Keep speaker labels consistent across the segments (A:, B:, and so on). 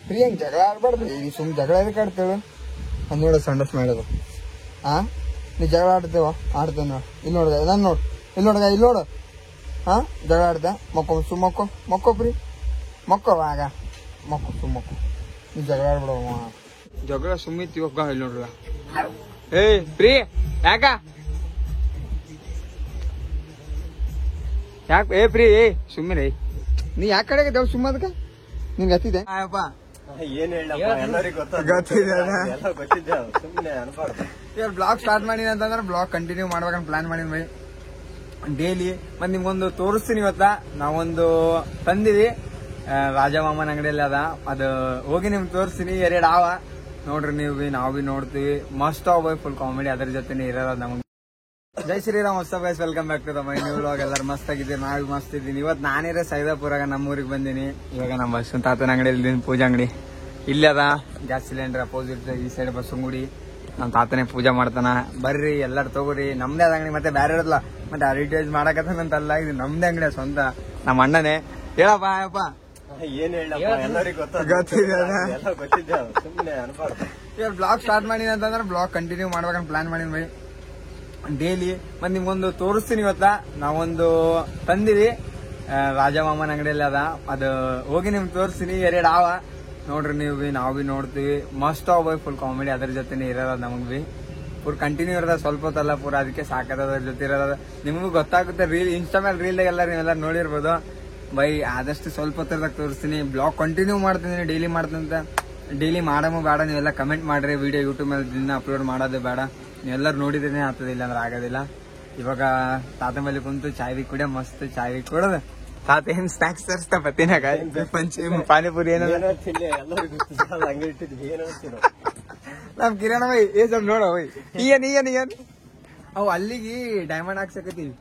A: ಪ್ರಿಯಾಂಕ್ ಜಗಳ ಆಡ್ಬಾರ್ದು ಈ ಸುಮ್ ಜಗಳ ಎದಕ್ಕೆ ಆಡ್ತೇಳು ಅದು ನೋಡ ಸಂಡಸ್ ಮಾಡೋದು ನೀ ಜಗಳ ಆಡ್ತೇವ ಆಡ್ತೇವೆ ನೋಡು ಇಲ್ಲಿ ನೋಡ್ಗ ನಾನು ನೋಡು ಇಲ್ಲಿ ನೋಡ್ಗ ಇಲ್ಲಿ ನೋಡು ಜಗಳ ಆಡ್ದೆ ಮಕ್ಕೋ ಪ್ರಿ ಮಕ್ಕೋ ಆಗ ಮಕ್ಕೋ ನೀ ಜಗಳ ಆಡ್ಬಿಡವ ಜಗಳ ಸುಮ್ಮಿತ್ ಇವಾಗ ಇಲ್ಲಿ ನೋಡ್ರ ಪ್ರಿ ಯಾಕ ಪ್ರಿ ಸುಮ್ಮಿರಿ ನೀ ಯಾಕೆ ಕಡೆಗೆ ದೇವ್ ಸುಮ್ಮದಕ್ಕ ನಿಂಗೆ ಹತ್ತಿದೆ ಅಪ್ಪ
B: ಏನ್
A: ಇವಾಗ ಬ್ಲಾಗ್ ಸ್ಟಾರ್ಟ್ ಮಾಡಿನ ಅಂತಂದ್ರೆ ಬ್ಲಾಗ್ ಕಂಟಿನ್ಯೂ ಮಾಡ್ಬೇಕಂತ ಪ್ಲಾನ್ ಮಾಡಿದ್ವಿ ಬೈ ಡೈಲಿ ಮತ್ ನಿಮ್ಗೊಂದು ತೋರಿಸ್ತೀನಿ ಇವತ್ತ ನಾವೊಂದು ತಂದಿವಿ ರಾಜಮಾಮನ ಅಂಗಡಿಯಲ್ಲಿ ಅದು ಹೋಗಿ ನಿಮ್ಗೆ ತೋರಿಸ್ತೀನಿ 2 ಆವ ನೋಡ್ರಿ ನೀವು ನಾವು ಬಿ ನೋಡ್ತೀವಿ ಮಸ್ತ್ ಅವ ಬೈ ಫುಲ್ ಕಾಮಿಡಿ ಅದ್ರ ಜೊತೆನೆ ಇರೋದು ನಮ್ಗೆ ಜೈ ಶ್ರೀರಾಮ್ ಹೊಸ ಬೈಸ್ welcome back to the my new vlog ಎಲ್ಲರೂ ಮಸ್ತ್ ಆಗಿದ್ದೀರಿ ನಾವು ಮಸ್ತ್ ಇದ್ದೀನಿ ಇವತ್ತು ನಾನಿರೋ ಸೈದಾಪುರಾಗ ನಮ್ಮೂರಿಗೆ ಬಂದೀನಿ ಇವಾಗ ನಮ್ಮ ಬಸ್ಸು ತಾತನ ಅಂಗಡಿಯಲ್ಲಿ ಪೂಜಾ ಅಂಗಡಿ ಇಲ್ಲಿ ಅದ ಗ್ಯಾಸ್ ಸಿಲಿಂಡರ್ ಅಪೋಸಿಟ್ ಈ ಸೈಡ್ ಬಸ್ಸಂಗುಡಿ ನಮ್ಮ ತಾತನೇ ಪೂಜೆ ಮಾಡ್ತಾನ ಬರ್ರಿ ಎಲ್ಲರೂ ತಗೋರಿ ನಮ್ದೇ ಅದ ಅಂಗಡಿ ಮತ್ತೆ ಬೇರೆ ಇರಲ್ಲ ಮತ್ತೆ ಅಡ್ವರ್ಟೈಸ್ ಮಾಡಕತ್ತಂತಲ್ಲ ಇದು ನಮ್ದೇ ಅಂಗಡಿ ಸ್ವಂತ ನಮ್ಮ ಅಣ್ಣನೇ ಹೇಳಪ್ಪ ಅಪ್ಪ
B: ಏನ್ ಎಲ್ಲರಿಗೂ ಸುಮ್ಮನೆ
A: ಇವಾಗ ಬ್ಲಾಗ್ ಸ್ಟಾರ್ಟ್ ಮಾಡಿನ ಅಂತಂದ್ರೆ ಬ್ಲಾಗ್ ಕಂಟಿನ್ಯೂ ಮಾಡ್ಬೇಕಂತ ಪ್ಲಾನ್ ಮಾಡಿದ್ವಿ ಬೈ ಡೈಲಿ ಮತ್ ನಿಮ್ಗೊಂದು ತೋರಿಸ್ತೀನಿ ಇವತ್ತ ನಾವೊಂದು ತಂದಿವಿ ರಾಜಮಾಮನ ಅಂಗಡಿಯಲ್ಲಿ ಅದು ಹೋಗಿ ನಿಮ್ಗೆ ತೋರಿಸ್ತೀನಿ 2 ಆವ ನೋಡ್ರಿ ನೀವು ಬಿ ನಾವು ಬಿ ನೋಡ್ತೀವಿ ಮಸ್ತ್ ಅವ ಬೈ ಫುಲ್ ಕಾಮಿಡಿ ಅದ್ರ ಜೊತೆನೆ ಇರೋದು ನಮಗ್ ಬಿ ಪೂರ್ ಕಂಟಿನ್ಯೂ ಇರೋದ ಸ್ವಲ್ಪ ಹೊತ್ತಲ್ಲ ಪೂರ ಅದಕ್ಕೆ ಸಾಕದ ಅದ್ರ ಜೊತೆ ಇರೋದ ನಿಮಗೂ ಗೊತ್ತಾಗುತ್ತೆ ರೀಲ್ ಇನ್ಸ್ಟಾ ಮೇಲೆ ರೀಲ್ದಾಗ ನೀವೆಲ್ಲ ನೋಡಿರ್ಬೋದು ಬೈ ಆದಷ್ಟು ಸ್ವಲ್ಪ ಹೊತ್ತದಾಗ ತೋರಿಸ್ತೀನಿ ಬ್ಲಾಗ್ ಕಂಟಿನ್ಯೂ ಮಾಡ್ತೀನಿ ಡೈಲಿ ಮಾಡ್ತೀನಿ ಡೈಲಿ ಮಾಡಮು ಬೇಡ ನೀವೆಲ್ಲ ಕಮೆಂಟ್ ಮಾಡ್ರಿ ವಿಡಿಯೋ ಯೂಟ್ಯೂಬ್ ಮೇಲೆ ದಿನ ಅಪ್ಲೋಡ್ ಮಾಡೋದು ಬೇಡ ನೀವೆಲ್ಲರೂ ನೋಡಿದ್ರೆ ಆಗ್ತದಿಲ್ಲ ಅಂದ್ರೆ ಆಗೋದಿಲ್ಲ ಇವಾಗ ತಾತ ಮೇಲೆ ಕುಂತು ಚಾಯ್ ಕುಡಿಯ ಮಸ್ತ್ ಚಾಯ್ ಕುಡೋದು ತಾತ ಏನ್ ಸ್ನಾಕ್ಸ್ ತರಿಸ್ತಾ ಬತ್ತಿನಾಗ ಪಂಚಿ ಪಾನಿಪುರಿ ಏನೋ ನಮ್ ಕಿರಣ ಬೈ ಸ್ವಲ್ಪ ನೋಡ ಬೈ ಈಯನ್ ಅವು ಅಲ್ಲಿಗೆ ಡೈಮಂಡ್ ಹಾಕ್ಸಕತ್ತೀವಿ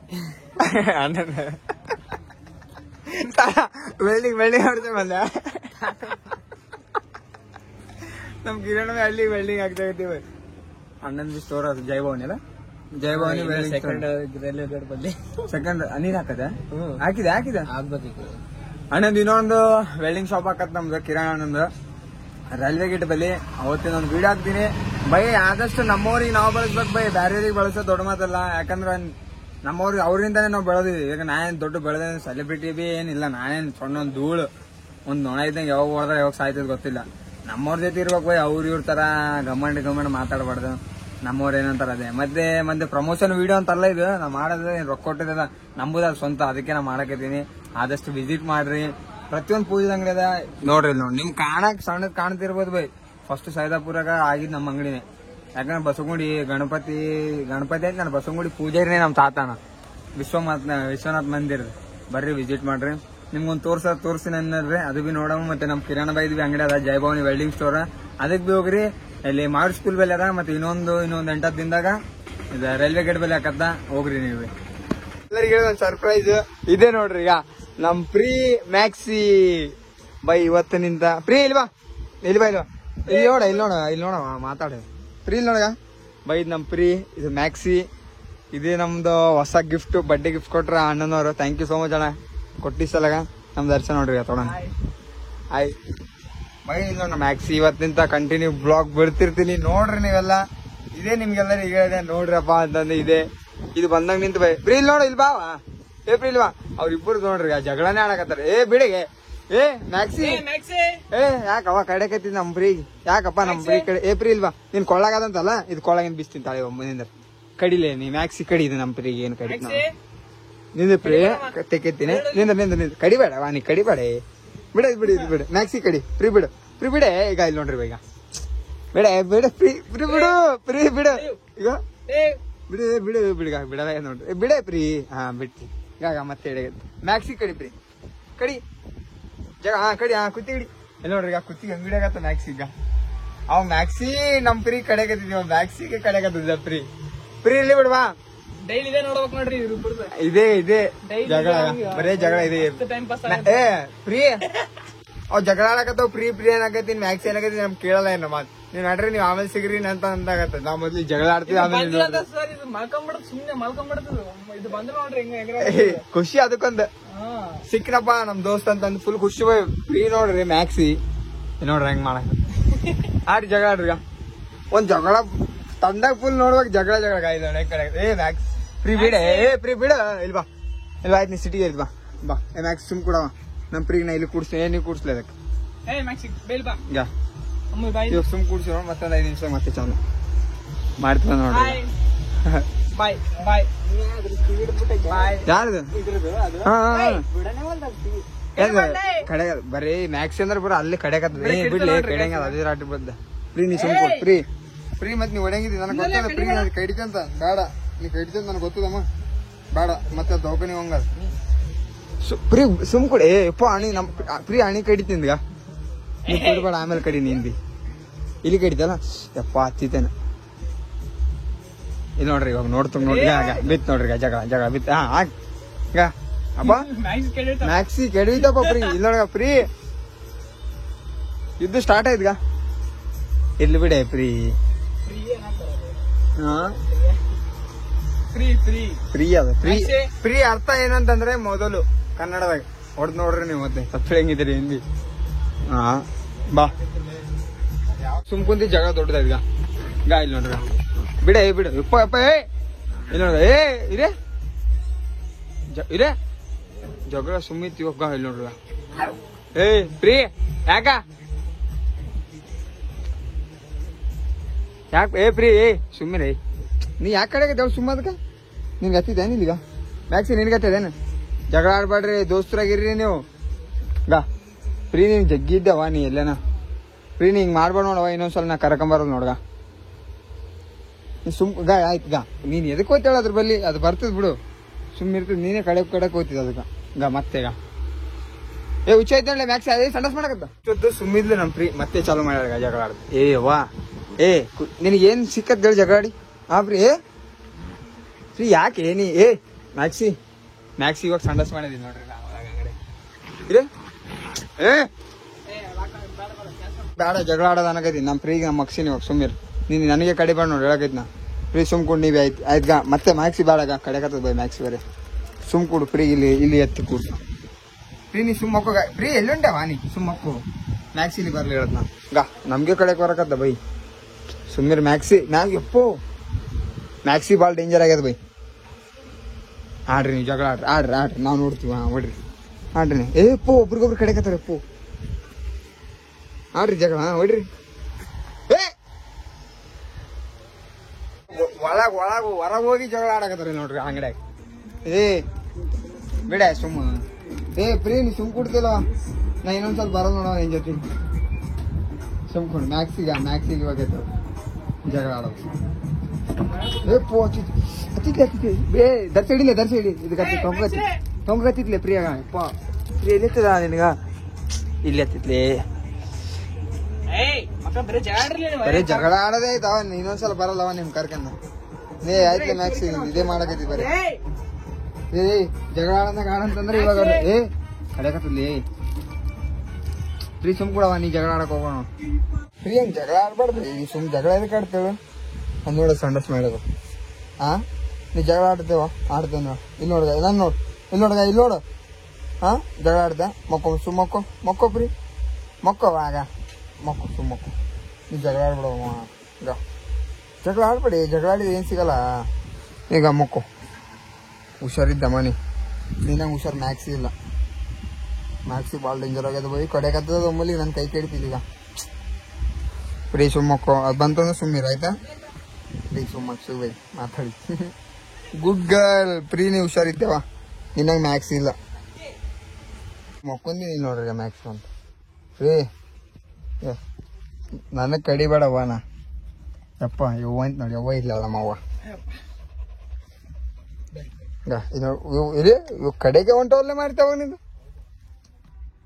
A: ವೆಲ್ಡಿಂಗ್ ಹೊಡ್ತೇವೆ ಬಂದ ನಮ್ ಕಿರಣ ಅಲ್ಲಿ ವೆಲ್ಡಿಂಗ್ ಹಾಕ್ಸಕತ್ತೀವಿ ಅಣ್ಣಂದು ಸ್ಟೋರ್ ಅದು ಜಯಭವನಿ ಅಲ್ಲ ಜಯಭವನಿ ಸೆಕೆಂಡ್ ನೀರ್ ಹಾಕದ ಹಾಕಿದೆ ಅಣ್ಣಂದು ಇನ್ನೊಂದು ವೆಲ್ಡಿಂಗ್ ಶಾಪ್ ಹಾಕತ್ ನಮ್ದು ಕಿರಾಣ ಅಣ್ಣಂದು ರೈಲ್ವೆ ಗೇಟ್ ಬಲ್ಲಿ ಅವತ್ತಿನ ಒಂದು ವಿಡಿಯೋ ಹಾಕ್ತೀನಿ ಬೈ ಆದಷ್ಟು ನಮ್ಮವ್ರಿಗೆ ನಾವು ಬಳಸ್ಬೇಕು ಬೈ ಬೇರೆಯವ್ರಿಗೆ ಬಳಸೋದು ದೊಡ್ಡ ಮಾತಲ್ಲ ಯಾಕಂದ್ರೆ ನಮ್ಮವ್ರಿಗೆ ಅವ್ರಿಂದಾನೇ ನಾವು ಬೆಳೆದಿವಿ ಈಗ ನಾನೇನ್ ದೊಡ್ಡ ಬೆಳೆದ ಸೆಲೆಬ್ರಿಟಿ ಬಿ ಏನಿಲ್ಲ ನಾನೇನ್ ಸಣ್ಣ ಒಂದು ಧೂಳು ಒಂದ್ ನೊಣ ಇದ್ದಂಗೆ ಯಾವಾಗ ಹೊಡೆದ್ರೆ ಯಾವಾಗ ಸಾಯ್ತದ ಗೊತ್ತಿಲ್ಲ ನಮ್ಮವ್ರ ಜೊತೆ ಇರ್ಬೇಕು ಬೈ ಇವ್ರ ತರ ಗಮಂಡ್ ಮಾತಾಡಬಾರ್ದು ನಮ್ಮವ್ರ ಏನಂತಾರ ಅದೇ ಮತ್ತೆ ಪ್ರಮೋಷನ್ ವಿಡಿಯೋ ಅಂತಲ್ಲ ಇದು ನಾ ಮಾಡೋದು ರೊಕ್ಕ ಕೊಟ್ಟಿದ್ದಲ್ಲ ನಂಬುದ ಸ್ವಂತ ಅದಕ್ಕೆ ನಾ ಮಾಡಕತ್ತೀನಿ ಆದಷ್ಟು ವಿಸಿಟ್ ಮಾಡ್ರಿ ಪ್ರತಿಯೊಂದು ಪೂಜೆ ಅಂಗಡಿ ಅದ ನೋಡ್ರಿ ನೋಡಿ ನಿಮ್ ಸಣ್ಣದ್ ಕಾಣ್ತಿರ್ಬೋದು ಬೈ ಫಸ್ಟ್ ಸೈದಾಪುರಾಗ ಆಗಿದ್ ನಮ್ಮ ಅಂಗಡಿನೇ ಯಾಕಂದ್ರೆ ಬಸವಗುಡಿ ಗಣಪತಿ ಅಂತ ನಾನು ಬಸವಗುಡಿ ಪೂಜಾರಿನೇ ನಮ್ ತಾತನ ವಿಶ್ವನಾಥ್ ಮಂದಿರ ಬರ್ರಿ ವಿಸಿಟ್ ಮಾಡ್ರಿ ನಿಮ್ಗೊಂದು ತೋರ್ಸಿನ ಅನ್ನಲ್ರಿ ಅದು ಬಿ ನೋಡಮ್ ಮತ್ತೆ ನಮ್ ಕಿರಾಣ ಬೈದ್ ಬಿ ಅಂಗಡಿ ಅದ ಜಯಭವನಿ ವೆಲ್ಡಿಂಗ್ ಸ್ಟೋರ್ ಅದಕ್ ಬಿ ಹೋಗ್ರಿ ಇಲ್ಲಿ ಮಾಡ್ ಸ್ಕೂಲ್ ಬೆಲೆ ಅದ ಮತ್ತೆ ಇನ್ನೊಂದು 8 ದಿನದಾಗ ಇದು ರೈಲ್ವೆ ಗೇಟ್ ಬೆಲೆ ಹಾಕತ್ತ ಹೋಗ್ರಿ ನೀವು ಎಲ್ಲರಿಗೆ ಸರ್ಪ್ರೈಸ್ ಇದೆ ನೋಡ್ರಿ ಈಗ ನಮ್ ಪ್ರೀ ಮ್ಯಾಕ್ಸಿ ಬೈ ಇವತ್ತಿನಿಂದ ಪ್ರೀ ಇಲ್ಲಿ ನೋಡ ಮಾತಾಡ ಪ್ರೀ ಇಲ್ಲಿ ನೋಡಗ ಬೈ ನಮ್ ಪ್ರೀ ಇದು ಮ್ಯಾಕ್ಸಿ ಇದೇ ನಮ್ದು ಹೊಸ ಗಿಫ್ಟ್ ಬರ್ಡೇ ಗಿಫ್ಟ್ ಕೊಟ್ರ ಅಣ್ಣನವರು ಥ್ಯಾಂಕ್ ಯು ಸೋ ಮಚ್ ಅಣ್ಣ ಕೊಟ್ಟಿ ಸಲಗ ನಮ್ ದರ್ಶನ ನೋಡ್ರಿ ತೊಡ ಆಯ್ ಬೈ ಇಲ್ಲ ಮ್ಯಾಕ್ಸಿ ಇವತ್ತಿಂತ ಕಂಟಿನ್ಯೂ ಬ್ಲಾಗ್ ಬಿಡ್ತಿರ್ತೀನಿ ನೋಡ್ರಿ ನೀವೆಲ್ಲ ಇದೇ ನಿಮ್ಗೆಲ್ಲ ಈಗ ನೋಡ್ರಪ್ಪ ಅಂತಂದ್ರೆ ಇದೆ ಇದು ಬಂದಂಗ ನಿಂತು ಬೈ ಪ್ರೀ ಇಲ್ಲಿ ನೋಡ ಇಲ್ಲಿ ಬಾವ ಪ್ರೀ ಇಲ್ವಾ ಅವ್ರಿಬ್ಬರು ನೋಡ್ರಿ ಜಗಳನೇ ಆಡಕತ್ತಾರ ಬಿಡಿಗೆ ಮ್ಯಾಕ್ಸಿ ಯಾಕವ ಕಡೆಕತ್ತಿ ನಮ್ ಫ್ರೀ ಯಾಕಪ್ಪ ನಮ್ ಫ್ರೀ ಕಡೆ ಫ್ರೀ ಇಲ್ವಾ ನೀನ್ ಕೊಳ್ಳಾಗದಂತಲ್ಲ ಇದು ಕೊಳ್ಳಾಗಿನ್ ಬಿಸ್ತೀನಿ ತಾಳೆ ಒಮ್ಮನಿಂದ ಕಡಿಲೆ ನೀ ಮ್ಯಾಕ್ಸಿ ಕಡಿದು ನಮ್ ಫ್ರೀಗೆ ಏನ್ ಕಡಿ ನಿಂದ ಫ್ರೀ ತೆಕ್ಕೆತ್ತೀನಿ ನಿಂದ ಕಡಿಬೇಡ ನೀ ಕಡಿಬೇಡ ಬಿಡ ಮ್ಯಾಕ್ಸಿ ಕಡಿ ಫ್ರೀ ಬಿಡೆ ಈಗ ಇಲ್ಲಿ ನೋಡ್ರಿ ಈಗ ಬಿಡ ಫ್ರೀ ಬಿಡು ಈಗ ಬಿಡ ಬಿಡಲ್ಲ ನೋಡ್ರಿ ಬಿಡೆ ಫ್ರೀ ಬಿಡ್ತಿ ಈಗ ಮತ್ತೆ ಮ್ಯಾಕ್ಸಿ ಕಡಿ ಫ್ರೀ ಕಡಿ ಕಡಿ ಕುತ್ತಿ ಹಿಡಿ ಎಲ್ಲ ನೋಡ್ರಿ ಈಗ ಕುತ್ತಿಗೆ ಅಂಗಡಿಯಾಗತ್ತ ಮ್ಯಾಕ್ಸಿ ಈಗ ಅವ್ ಮ್ಯಾಕ್ಸಿ ನಮ್ ಫ್ರೀ ಕಡೆಗತ್ತಿದ್ವಿ ಮ್ಯಾಕ್ಸಿಗೆ ಕಡೆಗತ್ತಿದ್ದ ಫ್ರೀ ಇಲ್ಲಿ ಬಿಡ್ವಾ
C: ಡೈಲಿ ಇದೆ ನೋಡ್ಬೇಕು ನೋಡ್ರಿ
A: ಇದೆ ಜಗಳ ಬರೇ ಜಗಳ ಇದೆ ಫ್ರೀ ಅವ್ ಜಗಳ ಆಡಕತ್ತಾವ್ ಫ್ರೀ ಏನಾಗತ್ತೀನಿ ಮ್ಯಾಕ್ಸಿ ಏನಾಗತ್ತೀನಿ ನಮ್ ಕೇಳಲ್ಲ ಏನ ಮಾತ್ ನೀವ್ ನಡ್ರಿ ನೀವ್ ಆಮೇಲೆ ಸಿಗ್ರಿ ಅಂತ ಅಂದಾಗತ್ತ ನಾವ್ ಮೊದ್ಲು ಜಗಳ ಆಡ್ತೀವಿ ಆಮೇಲೆ ಖುಷಿ ಅದಕ್ಕೊಂದ್ ಸಿಕ್ರಪ್ಪ ನಮ್ ದೋಸ್ತ್ ಅಂತಂದ್ ಫುಲ್ ಖುಷಿ ಫ್ರೀ ನೋಡ್ರಿ ಮ್ಯಾಕ್ಸಿ ನೋಡ್ರಿ ಹೆಂಗ್ ಮಾಡಕ್ ಆಡಿ ಜಗಳ ಆಡ್ರಿ ಈಗ ಒಂದ್ ಜಗಳ ತಂದಾಗ ಫುಲ್ ನೋಡ್ಬೇಕು ಜಗಳ ಗಾಯ್ದ ಕಡೆ ಏ ಮ್ಯಾಕ್ಸ್ ಫ್ರೀ ಬಿಡ ಬಿಡ ಇಲ್ವಾ ಆಯ್ತು ನೀ ಸಿಟಿಗೆ ಇಲ್ವಾ ಬಾ ಏ ಮ್ಯಾಕ್ಸ್ ಸುಮ್ ಕೊಡವ ನಮ್ ಫ್ರೀಗ್ ನಾ ಇಲ್ಲಿ ಕೂಡ್ಸಿ ಏನ್ ನೀವು ಕೂಡ್ಸ್ಲಿ ಅದಕ್ಕೆ ಇವಾಗ ಸುಮ್ ಕೂಡ್ಸಿ ನೋಡ್ ಮತ್ತೊಂದ್ 5 ನಿಮಿಷ ಮತ್ತೆ ಚಾಲು ಮಾಡ್ತೀವ ನೋಡ್ರಿ ಯಾರ್ದು ಕಡೆ ಬರೀ ಮ್ಯಾಕ್ಸ್ ಅಂದ್ರೆ ಬರ ಅಲ್ಲಿ ಕಡೆಕತ್ತದ ಬಿಡ್ಲಿ ಕಡೆಂಗ ಅದೇ ರಾಟಿ ಬದ್ದ ಫ್ರೀ ನೀ ಸುಮ್ ಕೊಡ್ ಫ್ರೀ ಮತ್ ನೀವ್ ಹೊಡೆಯಂಗಿದ್ದಿ ನನಗೆ ಗೊತ್ತದ ಫ್ರೀ ಕಡಿತಂತ ಬೇಡ ನೀ ಕಡಿತಂತ ನನಗೆ ಗೊತ್ತದಮ್ಮ ಬೇಡ ಮತ್ತೆ ದೌಕನಿ ಹಂಗ ಫ್ರೀ ಸುಮ್ ಕೊಡಿ ಯಪ್ಪ ಅಣಿ ನಮ್ ಫ್ರೀ ಅಣಿ ಕಡಿತಿಂದ ನೀ ಕೊಡ್ಬೇಡ ಆಮೇಲೆ ಕಡಿ ನಿಂದಿ ಇಲ್ಲಿ ಕಡಿತಲ್ಲ ಯಪ್ಪ ಹತ್ತಿತೇನೆ ಇಲ್ಲಿ ನೋಡ್ರಿ ಇವಾಗ ನೋಡ್ರಿ ಆಗ ಬಿತ್ ನೋಡ್ರಿ ಜಗಳ ಬಿತ್ ಈಗ ಅಪ್ಪ ಮ್ಯಾಕ್ಸಿ ಕೆಡವಿತಪ್ಪ ಫ್ರೀ ಇಲ್ಲಿ ನೋಡ್ಗ ಫ್ರೀ ಯುದ್ಧ ಸ್ಟಾರ್ಟ್ ಆಯ್ತಗ ಇಲ್ಲಿ ಬಿಡೆ ಫ್ರೀ ಫ್ರೀ ಅದ ಫ್ರೀ ಅರ್ಥ ಏನಂತಂದ್ರೆ ಮೊದಲು ಕನ್ನಡದಾಗ ಹೊಡ್ದ್ ನೋಡ್ರಿ ನೀವು ಮತ್ತೆ ತಪ್ಪು ಹೆಂಗಿದ್ದೀರಿ ಹಿಂದಿ ಬಾ ಸುಮ್ ಕುಂತಿ ಜಾಗ ದೊಡ್ಡದ ಈಗ ಇಲ್ಲಿ ನೋಡ್ರಿ ಬಿಡ ಯಪ್ಪ ಇಲ್ಲಿ ನೋಡ್ರ ಇರೇ ಜಗಳ ಸುಮ್ಮಿತ್ ಇವಾಗ ಇಲ್ಲಿ ನೋಡ್ರ ಫ್ರೀ ಯಾಕ ಫ್ರೀ ಸುಮ್ಮಿರೇ ನೀ ಯಾಕೆ ಕಡೆಗೆ ಸುಮ್ಮದಕ್ಕ ನಿನ್ಗೆ ಹತ್ತಿದ್ದೇನೆ ಇಲ್ಲಿಗ ಮ್ಯಾಕ್ಸಿ ನಿನ್ಗೆ ಹತ್ತದೇನು ಜಗಳ ಆಡ್ಬೇಡ್ರಿ ದೋಸ್ತರಾಗಿರ್ರಿ ನೀವು ಫ್ರೀ ನೀನ್ ಜಗ್ಗಿದ್ದವ ನೀ ಎಲ್ಲೇನ ಫ್ರೀ ನೀ ಹಿಂಗ್ ಮಾಡ್ಬೇಡ ನೋಡವ ಇನ್ನೊಂದ್ಸಲ ನಾ ಕರ್ಕೊಂಬರೋದು ನೋಡ್ಗ ಆಯ್ತು ನೀನ್ ಎದಕ್ ಹೋಗ್ತಾಳ ಅದ್ರ ಬಲ್ಲಿ ಅದು ಬರ್ತದ ಬಿಡು ಸುಮ್ಮಿರ್ತದ ನೀನೇ ಕಡೆಕ್ ಹೋಗ್ತಿದ್ ಅದಕ್ಕ ಮತ್ತೆ ಹುಚ್ಚ ಐತೆ ಮ್ಯಾಕ್ಸಿ ಅದೇ ಸಂಡಸ್ ಮಾಡಕತ್ತ ಸುಮ್ಮಿದ್ಲು ನಮ್ ಫ್ರೀ ಮತ್ತೆ ಚಾಲು ಮಾಡ್ಯಾರ ಜಗಳ ಆಡ್ದು ವಾ ನಿನಗೇನ್ ಸಿಕ್ಕತ್ ಹೇಳಿ ಜಗಾಡಿ ಫ್ರೀ ಯಾಕೆ ನೀ ಮ್ಯಾಕ್ಸಿ ಇವಾಗ ಸಂಡಸ್ ಮಾಡಿದೀನಿ ನೋಡ್ರಿ ಬೇಡ ಜಗಳ ಆಡೋದು ಅನ್ನಕೈತಿ ನಮ್ ಫ್ರೀಗೆ ನಮ್ಮ ಮಕ್ಸಿನಿ ಇವಾಗ ಸುಮ್ಮೀರ್ ನೀನ್ ನನಗೆ ಕಡೆ ಬೇಡ ನೋಡಿ ಹೇಳಕೈತಿ ನಾ ಫ್ರೀ ಸುಮ್ಕೊಂಡು ನೀವೇ ಆಯ್ತು ಮತ್ತೆ ಮ್ಯಾಕ್ಸಿ ಬೇಡಗ ಕಡೆಕತ್ತದ ಬೈ ಮ್ಯಾಕ್ಸಿ ಬೇರೆ ಸುಮ್ ಕೊಡು ಫ್ರೀ ಇಲ್ಲಿ ಎತ್ತಿ ಕೂಡು ಫ್ರೀ ನೀ ಸುಮ್ ಮಕ್ಕೋ ಫ್ರೀ ಎಲ್ಲುಂಟವ ನೀ ಸುಮ್ ಮಕ್ಕು ಮ್ಯಾಕ್ಸಿ ಇಲ್ಲಿ ಬರ್ಲಿ ಹೇಳದ್ ನಾ ನಮ್ಗೆ ಕಡೆಗೆ ಬರಕತ್ತ ಬೈ ಸುಮ್ಮೀರ್ ಮ್ಯಾಕ್ಸಿ ಎಪ್ಪೋ ಮ್ಯಾಕ್ಸಿ ಭಾಳ ಡೇಂಜರ್ ಆಗ್ಯದ ಬೈ ಆಡ್ರಿ ನೀವು ಜಗಳ ಆಡ್ರಿ ನಾವು ನೋಡ್ತೀವಿ ಹೊಡ್ರಿ ಆಡ್ರಿ ಎಪ್ಪೋ ಒಬ್ರಿಗೊಬ್ರು ಕಡೆಕತ್ತಾರ ಎಪ್ಪೋ ಆಡ್ರಿ ಜಗಳ ಹೊಡ್ರಿ ಹೊರಗೆ ಹೋಗಿ ಜಗಳ ಆಡಕತ್ತಾರ ನೋಡ್ರಿ ಅಂಗಡ್ಯಾಗ ಬಿಡ ಸುಮ್ಮ ಫ್ರೀ ನೀ ಸುಮ್ ಕೊಡ್ತಿಲ್ಲ ನಾ ಇನ್ನೊಂದ್ ಸ್ವಲ್ಪ ಬರೋದು ನೋಡೋ ನಿನ್ ಜೊತೆ ಸುಮ್ ಕೊಡು ಮ್ಯಾಕ್ಸಿಗೆ ಇವಾಗ ಜಗಳ ಆಡೋದು ದರ್ಸೈಡಿಲ್ಲ ಇದು ತೊಂಗ ಹತ್ತಿತ್ಲೆ ಪ್ರಿಯಾಗ ಫ್ರೀ ಎಲ್ಲಿತ್ತದ ನಿನಗ ಇಲ್ಲಿ ಹತ್ತಿತ್ಲೆ ಬರೀ ಜಗಳ ಆಡೋದೇ ಆಯ್ತಾವ ಇನ್ನೊಂದ್ಸಲ ಬರಲ್ಲವ ನಿಮ್ ಕರ್ಕಂದ ಆಯ್ತಲೆ ಮ್ಯಾಕ್ಸ್ ಇದೇ ಮಾಡಕತ್ತಿ ಬರೀ ಜಗಳ ಆಡಂದಾಗ ಆಡಂತಂದ್ರೆ ಇವಾಗ ಕಡೆಕತ್ತಲ್ಲಿ ಫ್ರೀ ಸುಮ್ ಕೊಡವ ನೀ ಜಗಳ ಆಡಕ್ ಹೋಗೋಣ ಫ್ರೀ ಹಂಗ್ ಜಗಳ ಆಡ್ಬಾರ್ದು ಸುಮ್ ಜಗಳ ಎದಕ್ಕೆ ಆಡ್ತೇವೆ ಅಂದ್ ನೋಡ ಸಂಡಸ್ ಮಾಡೋದು ನೀ ಜಗಳ ಆಡ್ತೇವ ಆಡ್ತೇವ ಇಲ್ಲಿ ನೋಡ್ದ ನಾನು ಇಲ್ಲಿ ನೋಡು ಜಗಳ ಆಡ್ದೆ ಸುಮ್ ಮಕ್ಕೋ ಫ್ರೀ ಆಗ ಸುಮ್ ಮಕ್ಕೋ ನೀ ಜಗಳ ಆಡ್ಬಿಡವ ಈಗ ಜಗಳ ಆಡ್ಬೇಡಿ ಜಗಳ ಆಡಿದ್ರೆ ಏನ್ ಸಿಗಲ್ಲ ಈಗ ಮಕ್ಕೋ ಹುಷಾರಿದ್ದಮ್ಮ ನೀನಂಗೆ ಹುಷಾರ್ ಮ್ಯಾಕ್ಸಿ ಇಲ್ಲ ಮ್ಯಾಕ್ಸಿ ಭಾಳ ಡೇಂಜರ್ ಆಗ್ಯದ ಬೈ ಕಡೆಕತ್ತದ ಒಮ್ಮಲ್ಲಿ ನನ್ನ ಕೈ ಕೇಳ್ತಿಲ್ಲ ಈಗ ಫ್ರೀ ಸುಮ್ಮಕ್ಕೋ ಅದು ಬಂತಂದ್ರೆ ಸುಮ್ಮೀರ ಆಯ್ತಾ ಫ್ರೀ ಸುಮ್ಮಕ್ ಬೈ ಮಾತಾಡಿ ಗುಡ್ ಗರ್ಲ್ ಫ್ರೀ ನೀವು ಹುಷಾರಿದ್ದೇವ ನಿನ್ನಂಗೆ ಮ್ಯಾಕ್ಸಿ ಇಲ್ಲ ಮಕ್ಕೊಂದಿನಿ ನೋಡ್ರಿ ಮ್ಯಾಕ್ಸ್ ಅಂತ ಫ್ರೀ ನನಗೆ ಕಡಿಬೇಡವ್ವ ನಾ ಯಪ್ಪ ಯವ್ವ ಅಂತ ನೋಡಿ ಯವ್ವ ಇಲ್ಲ ನಮ್ಮವ್ವ ಕಡೆಗೆ ಹೊಂಟವಲ್ಲೇ ಮಾಡ್ತಾವ ನೀನು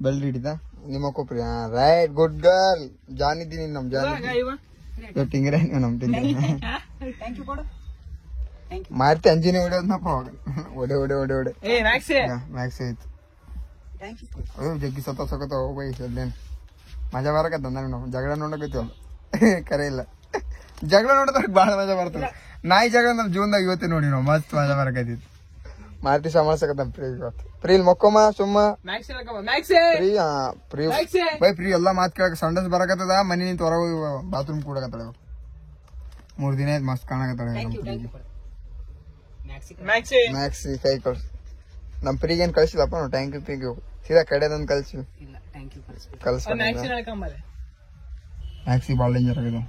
A: ಬೆಲ್ಟ್ ಹಿಡಿದ ನಿಮ್ಮ ಕೊಪ್ರಿ ರೈಟ್ ಗುಡ್ ಗರ್ಲ್ ಜಾನ್ ಇದ್ದೀನಿ ನಮ್ ಜಾನ್ ತಿಂಗ್ರೆ ನಮ್ ತಿಂಗ್ರೆ ಮಾರ್ತಿ ಅಂಜಿನಿ ಹೊಡೆಯೋದ್ನಪ್ಪ ಒಡೆ ಮ್ಯಾಕ್ಸ್ ಆಯ್ತು ಜಗ್ಗಿ ಸತ್ತ ಹೋಗ್ಬೈ ಅಲ್ಲೇನು ಮಜಾ ಬರಕತ್ತ ನಾವು ಜಗಳ ನೋಡಕೈತಿವಲ್ಲ ಕರೆ ಇಲ್ಲ ಜಗಳ ನೋಡಿದಾಗ ಭಾಳ ಮಜಾ ಬರ್ತದೆ ನಾಯಿ ಜಗಳ ನಮ್ಮ ಜೀವನದಾಗ ಇವತ್ತೇ ನೋಡಿ ನಾವು ಮಸ್ತ್ ಮಜಾ ಬರಕೈತಿತ್ತು ಮಾರುತಿ ಸಂಭಾಳ್ಸಕತ್ತ ಪ್ರೀ ಇವತ್ತು ಪ್ರೀಲ್ ಮೊಕ್ಕೊಮ್ಮ ಸುಮ್ಮ
C: ಮ್ಯಾಕ್ಸಿ ಹೇಳ್ಕಮ್ಮ ಮ್ಯಾಕ್ಸಿ
A: ಪ್ರೀ ಪ್ರೀ
C: ಮ್ಯಾಕ್ಸಿ
A: ಬೈ ಪ್ರೀ ಎಲ್ಲಾ ಮಾತ್ ಕೇಳಕ್ ಸಂಡಸ್ ಬರಕತ್ತದ ಮನಿ ನಿಂತ ಹೊರಗೆ ಬಾತ್ರೂಮ್ ಕೂಡಕತ್ತಾಳ 3 ದಿನ ಆಯ್ತು ಮಸ್ತ್ ಕಾಣಕತ್ತಾಳ
C: ಮ್ಯಾಕ್ಸಿ
A: ಮ್ಯಾಕ್ಸಿ ಕೈ ಕೊಡ್ ನಮ್ ಪ್ರೀಗೇನ್ ಕಳ್ಸಿಲ್ಲಪ್ಪ ನಾವು ಟ್ಯಾಂಕ್ ಪ್ರೀಗೆ ಸೀದಾ ಕಡೆದಂದ್ ಕಳ್ಸಿ
C: ಮ್ಯಾಕ್ಸಿ
A: ಕಳ್ಸ್ಕೊಂಡ
C: ಹೇಳ್ಕಂಬಲೆ
A: ಮ್ಯಾಕ್ಸಿ ಬಾಳ ಡೇಂಜರ್ ಆಗಿದೆ